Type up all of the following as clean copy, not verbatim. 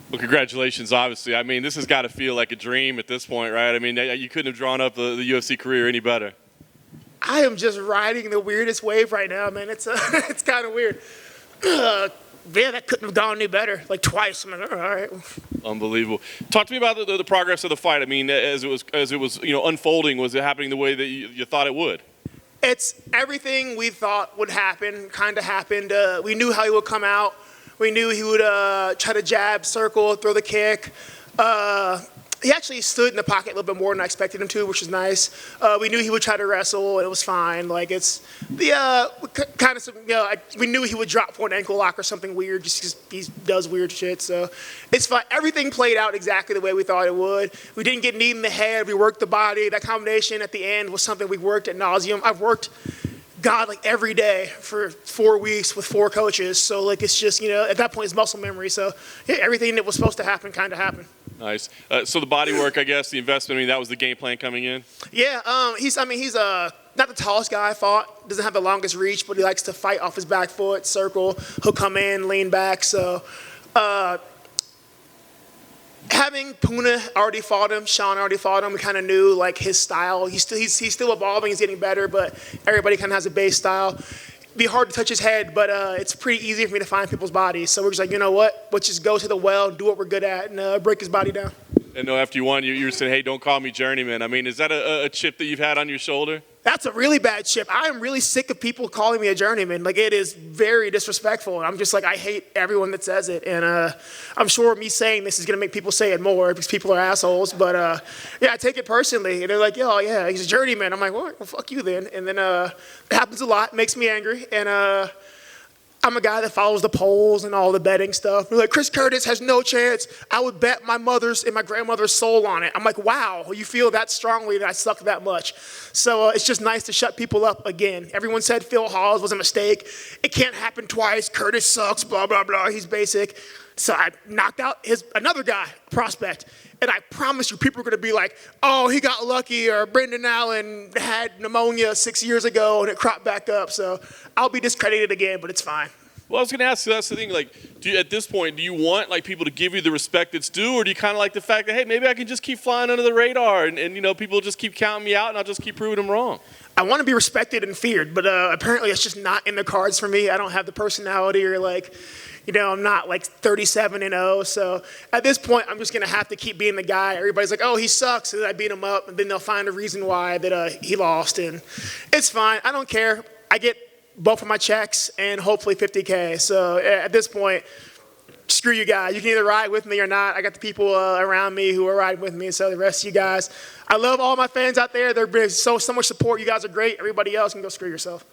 Well, congratulations, obviously. I mean, this has got to feel like a dream at this point, right? I mean, you couldn't have drawn up the UFC career any better. I am just riding the weirdest wave right now, man. It's it's kind of weird. Yeah, that couldn't have gone any better. Like twice. I'm like, all right. Unbelievable. Talk to me about the progress of the fight. I mean, as it was unfolding, was it happening the way that you thought it would? It's everything we thought would happen, kind of happened. We knew how he would come out. We knew he would try to jab, circle, throw the kick. He actually stood in the pocket a little bit more than I expected him to, which was nice. We knew he would try to wrestle, and it was fine. Like it's the kind of we knew he would drop for an ankle lock or something weird, just because he does weird shit. So it's fine. Everything played out exactly the way we thought it would. We didn't get kneed in the head. We worked the body. That combination at the end was something we worked at nauseum. I've worked like every day for 4 weeks with 4 coaches. So like it's just at that point it's muscle memory. So yeah, everything that was supposed to happen kind of happened. Nice. So the body work, I guess, the investment, I mean, that was the game plan coming in? Yeah, he's not the tallest guy I fought, doesn't have the longest reach, but he likes to fight off his back foot, circle, he'll come in, lean back. So having Puna already fought him, Sean already fought him, we kind of knew like his style. He's still evolving, he's getting better, but everybody kind of has a base style. Be hard to touch his head, but it's pretty easy for me to find people's bodies. So we're just like, you know what? Let's just go to the well, do what we're good at, and break his body down. And after you won, you were saying, hey, don't call me journeyman. I mean, is that a chip that you've had on your shoulder? That's a really bad chip. I am really sick of people calling me a journeyman. Like, it is very disrespectful. And I'm just like, I hate everyone that says it. And I'm sure me saying this is going to make people say it more because people are assholes. But, yeah, I take it personally. And they're like, oh, yeah, he's a journeyman. I'm like, well, fuck you then. And then it happens a lot. It makes me angry. And I'm a guy that follows the polls and all the betting stuff. They're like, Chris Curtis has no chance. I would bet my mother's and my grandmother's soul on it. I'm like, wow, you feel that strongly that I suck that much. So it's just nice to shut people up again. Everyone said Phil Hawes was a mistake. It can't happen twice. Curtis sucks, blah, blah, blah. He's basic. So I knocked out another guy, prospect. And I promise you, people are going to be like, oh, he got lucky, or Brendan Allen had pneumonia 6 years ago and it cropped back up. So I'll be discredited again, but it's fine. Well, I was going to ask you, that's the thing, like, at this point, do you want, like, people to give you the respect that's due, or do you kind of like the fact that, hey, maybe I can just keep flying under the radar and people just keep counting me out and I'll just keep proving them wrong? I want to be respected and feared, but apparently it's just not in the cards for me. I don't have the personality or, like, I'm not like 37-0. So at this point, I'm just going to have to keep being the guy. Everybody's like, oh, he sucks. And I beat him up. And then they'll find a reason why that he lost. And it's fine. I don't care. I get both of my checks and hopefully $50K. So at this point, screw you guys. You can either ride with me or not. I got the people around me who are riding with me. So the rest of you guys, I love all my fans out there. They're been so much support. You guys are great. Everybody else can go screw yourself.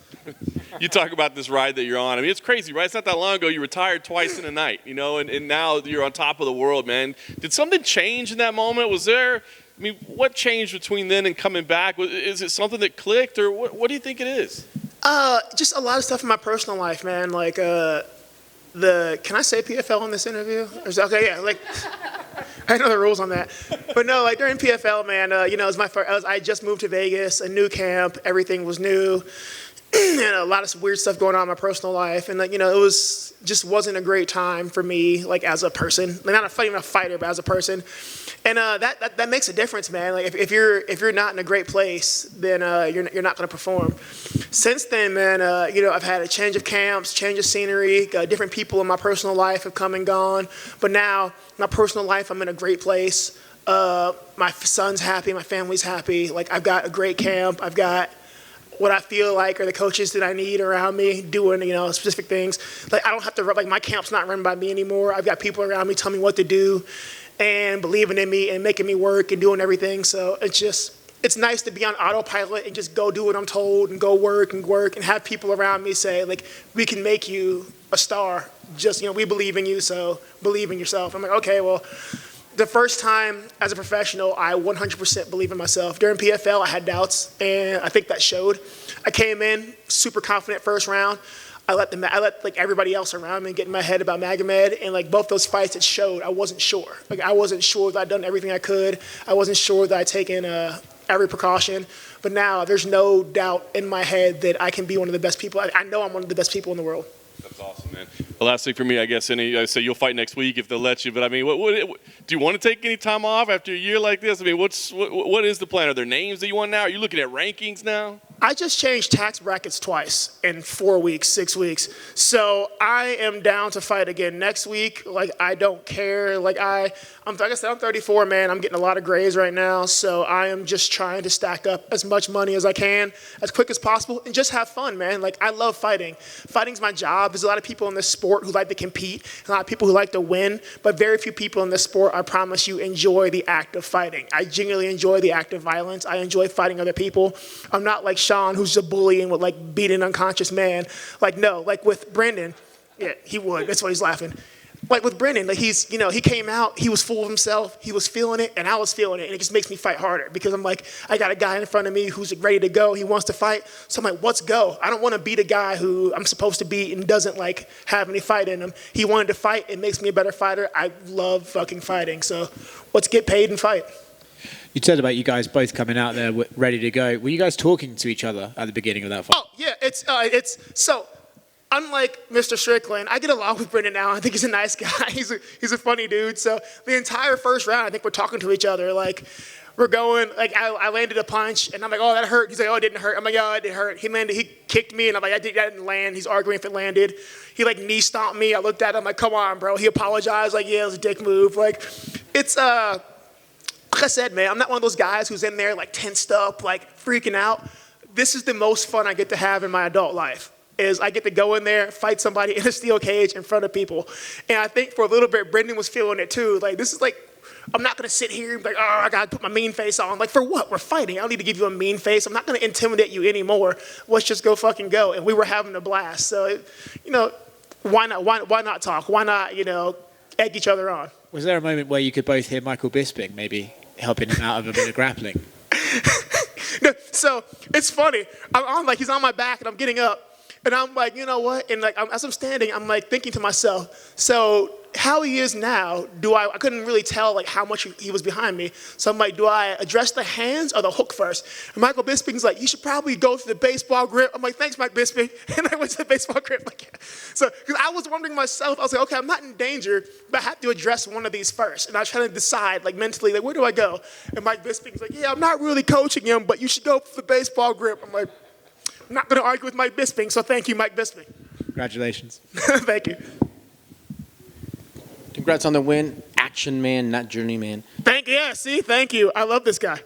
You talk about this ride that you're on. I mean, it's crazy, right? It's not that long ago you retired twice in a night, and now you're on top of the world, man. Did something change in that moment? What changed between then and coming back? Is it something that clicked, or what do you think it is? Just a lot of stuff in my personal life, man. Like, can I say PFL in this interview? Okay, yeah, like, I know the rules on that. But no, like during PFL, man, it was my first, I just moved to Vegas, a new camp, everything was new. And a lot of weird stuff going on in my personal life, and it wasn't a great time for me, like as a person, like not a fighter, but as a person, and that makes a difference, man. Like if you're not in a great place, then you're not going to perform. Since then, man, I've had a change of camps, change of scenery, different people in my personal life have come and gone, but now my personal life, I'm in a great place. My son's happy, my family's happy. Like I've got a great camp, I've got what I feel like are the coaches that I need around me doing, specific things. Like I don't have to, like my camp's not run by me anymore. I've got people around me telling me what to do and believing in me and making me work and doing everything. So it's nice to be on autopilot and just go do what I'm told and go work and have people around me say, like, we can make you a star. Just, we believe in you, so believe in yourself. I'm like, okay, well, the first time as a professional, I 100% believe in myself. During PFL, I had doubts, and I think that showed. I came in super confident first round. I let like everybody else around me get in my head about Magomed, and like both those fights, it showed. I wasn't sure. Like I wasn't sure that I'd done everything I could. I wasn't sure that I'd taken every precaution. But now there's no doubt in my head that I can be one of the best people. I know I'm one of the best people in the world. That's awesome, man. The last thing for me, I guess, I say you'll fight next week if they'll let you. But I mean, what do you want to take any time off after a year like this? I mean, what is the plan? Are there names that you want now? Are you looking at rankings now? I just changed tax brackets twice in 4 weeks, 6 weeks. So I am down to fight again next week. Like, I don't care. Like I said, I'm 34, man. I'm getting a lot of grays right now. So I am just trying to stack up as much money as I can, as quick as possible, and just have fun, man. Like, I love fighting. Fighting's my job. There's a lot of people in this sport who like to compete, a lot of people who like to win, but very few people in this sport, I promise you, enjoy the act of fighting. I genuinely enjoy the act of violence. I enjoy fighting other people. I'm not like Sean, who's a bully and would like beat an unconscious man. Like, no, like with Brendan, yeah, he would. That's why he's laughing. Like with Brendan, like he came out, he was full of himself, he was feeling it, and I was feeling it, and it just makes me fight harder because I'm like, I got a guy in front of me who's ready to go, he wants to fight, so I'm like, let's go. I don't want to beat a guy who I'm supposed to beat and doesn't like have any fight in him. He wanted to fight, it makes me a better fighter. I love fucking fighting, so let's get paid and fight. You said about you guys both coming out there ready to go. Were you guys talking to each other at the beginning of that fight? Oh, yeah, it's so unlike Mr. Strickland, I get along with Brendan now. I think he's a nice guy. He's a funny dude. So the entire first round, I think we're talking to each other. Like, we're going, like, I landed a punch, and I'm like, oh, that hurt. He's like, oh, it didn't hurt. I'm like, oh, it didn't hurt. He kicked me, and I'm like, that didn't land. He's arguing if it landed. He, like, knee stomped me. I looked at him, like, come on, bro. He apologized, like, yeah, it was a dick move. Like, it's, like I said, man, I'm not one of those guys who's in there, like, tensed up, like, freaking out. This is the most fun I get to have in my adult life. Is I get to go in there, fight somebody in a steel cage in front of people. And I think for a little bit, Brendan was feeling it too. Like, this is like, I'm not gonna sit here and be like, oh, I gotta put my mean face on. Like, for what? We're fighting. I don't need to give you a mean face. I'm not gonna intimidate you anymore. Let's just go fucking go. And we were having a blast. So, why not talk? Why not, egg each other on? Was there a moment where you could both hear Michael Bisping maybe helping him out of a bit of grappling? No, so it's funny. He's on my back and I'm getting up. And I'm like, you know what? And like, as I'm standing, I'm like thinking to myself, so how he is now, I couldn't really tell like how much he was behind me. So I'm like, do I address the hands or the hook first? And Michael Bisping's like, you should probably go to the baseball grip. I'm like, thanks, Mike Bisping. And I went to the baseball grip. Like, yeah. So, because I was wondering myself, I was like, okay, I'm not in danger, but I have to address one of these first. And I was trying to decide, like mentally, like, where do I go? And Mike Bisping's like, yeah, I'm not really coaching him, but you should go for the baseball grip. I'm like, I'm not going to argue with Mike Bisping, so thank you, Mike Bisping. Congratulations. Thank you. Congrats on the win. Action man, not journeyman. Thank you. I love this guy.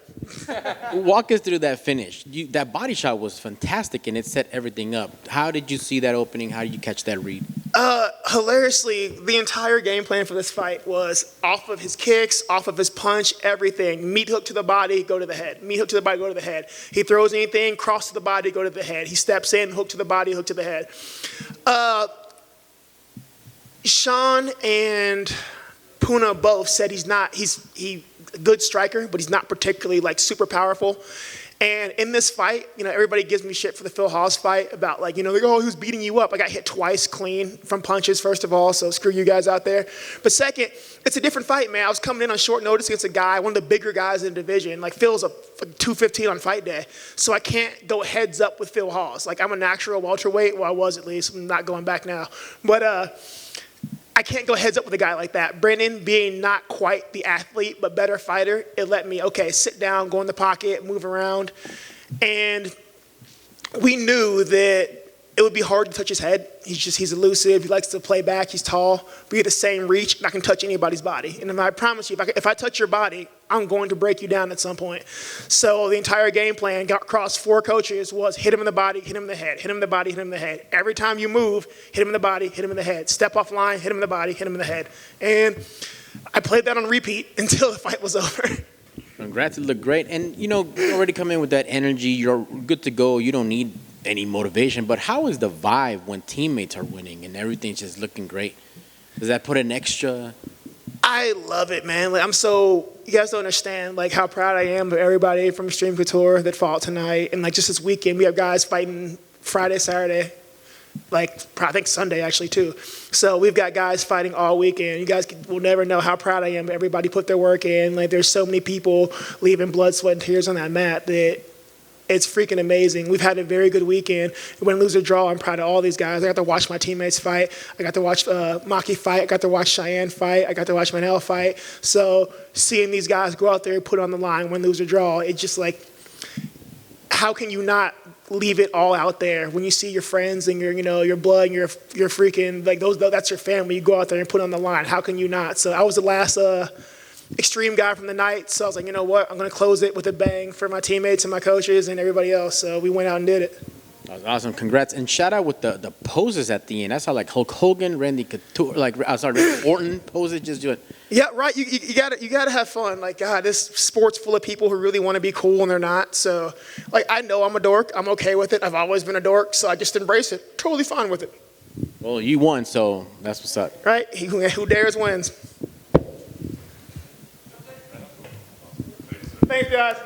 Walk us through that finish. That body shot was fantastic, and it set everything up. How did you see that opening? How did you catch that read? Hilariously, the entire game plan for this fight was off of his kicks, off of his punch, everything. Meat hook to the body, go to the head. Meat hook to the body, go to the head. He throws anything, cross to the body, go to the head. He steps in, hook to the body, hook to the head. Sean and Puna both said he's a good striker, but he's not particularly like super powerful. And in this fight, everybody gives me shit for the Phil Hawes fight about like, oh, he was beating you up. I got hit twice clean from punches, first of all, so screw you guys out there. But second, it's a different fight, man. I was coming in on short notice against a guy, one of the bigger guys in the division. Like, Phil's a 215 on fight day, so I can't go heads up with Phil Hawes. Like, I'm a natural welterweight, well, I was at least. I'm not going back now. But I can't go heads up with a guy like that. Brendan, being not quite the athlete, but better fighter, it let me, okay, sit down, go in the pocket, move around. And we knew that it would be hard to touch his head. He's elusive, he likes to play back, he's tall. We get the same reach, and I can touch anybody's body. And I promise you, if I touch your body, I'm going to break you down at some point. So the entire game plan got across 4 coaches was hit him in the body, hit him in the head, hit him in the body, hit him in the head. Every time you move, hit him in the body, hit him in the head. Step off line, hit him in the body, hit him in the head. And I played that on repeat until the fight was over. Congrats, it looked great. And, you already come in with that energy. You're good to go. You don't need any motivation. But how is the vibe when teammates are winning and everything's just looking great? Does that put an extra... I love it, man. Like, you guys don't understand like how proud I am of everybody from Extreme Couture that fought tonight. And like just this weekend, we have guys fighting Friday, Saturday, like I think Sunday actually too. So we've got guys fighting all weekend. You guys will never know how proud I am of everybody put their work in. Like, there's so many people leaving blood, sweat, and tears on that mat that it's freaking amazing. We've had a very good weekend. Win, lose, or draw, I'm proud of all these guys. I got to watch my teammates fight. I got to watch Maki fight. I got to watch Cheyenne fight. I got to watch Manel fight. So seeing these guys go out there and put on the line, win, lose, or draw, it's just like, how can you not leave it all out there when you see your friends and your blood and your freaking, like, that's your family. You go out there and put on the line. How can you not? So I was the last extreme guy from the night. So I was like, you know what? I'm going to close it with a bang for my teammates and my coaches and everybody else. So we went out and did it. That was awesome. Congrats. And shout out with the poses at the end. I saw like Hulk Hogan, Randy Couture, Randy Orton poses, just doing. Yeah, right. You gotta have fun. Like, God, this sport's full of people who really want to be cool and they're not. So, like, I know I'm a dork. I'm okay with it. I've always been a dork, so I just embrace it. Totally fine with it. Well, you won, so that's what's up. Right? Who dares wins. Thanks, guys.